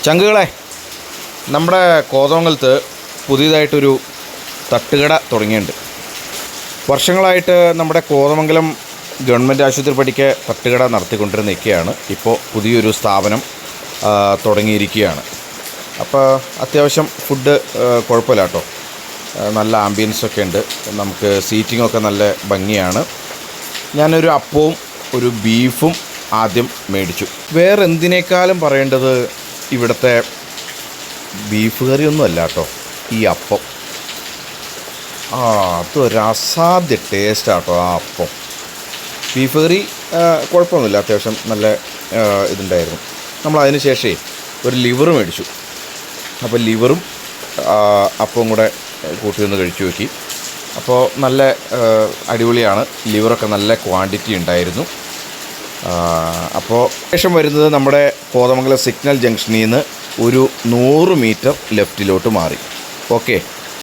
ചങ്കുകളെ, നമ്മുടെ കോതമംഗലത്ത് പുതിയതായിട്ടൊരു തട്ടുകട തുടങ്ങിയിട്ടുണ്ട്. വർഷങ്ങളായിട്ട് നമ്മുടെ കോതമംഗലം ഗവൺമെൻറ് ആശുപത്രി പടിക്ക് തട്ടുകട നടത്തിക്കൊണ്ടിരുന്നൊക്കെയാണ്. ഇപ്പോൾ പുതിയൊരു സ്ഥാപനം തുടങ്ങിയിരിക്കുകയാണ്. അപ്പോൾ അത്യാവശ്യം ഫുഡ് കുഴപ്പമില്ല കേട്ടോ. നല്ല ആംബിയൻസൊക്കെ ഉണ്ട്. നമുക്ക് സീറ്റിങ്ങൊക്കെ നല്ല ഭംഗിയാണ്. ഞാനൊരു അപ്പവും ഒരു ബീഫും ആദ്യം മേടിച്ചു. വേറെ എന്തിനേക്കാളും പറയേണ്ടത് ഇവിടുത്തെ ബീഫ് കറിയൊന്നുമല്ല കേട്ടോ, ഈ അപ്പം. അതൊരു അസാധ്യ ടേസ്റ്റാട്ടോ ആ അപ്പം. ബീഫ് കറി കുഴപ്പമൊന്നുമില്ല, അത്യാവശ്യം നല്ല ഇതുണ്ടായിരുന്നു. നമ്മളതിന് ശേഷമേ ഒരു ലിവർ മേടിച്ചു. അപ്പോൾ ലിവറും അപ്പവും കൂടെ കൂട്ടി ഒന്ന് കഴിച്ചു നോക്കി. അപ്പോൾ നല്ല അടിപൊളിയാണ്. ലിവറൊക്കെ നല്ല ക്വാണ്ടിറ്റി ഉണ്ടായിരുന്നു. അപ്പോൾ ശേഷം വരുന്നത് നമ്മുടെ കോതമംഗലം സിഗ്നൽ ജംഗ്ഷനിൽ നിന്ന് ഒരു 100 മീറ്റർ ലെഫ്റ്റിലോട്ട് മാറി. ഓക്കെ.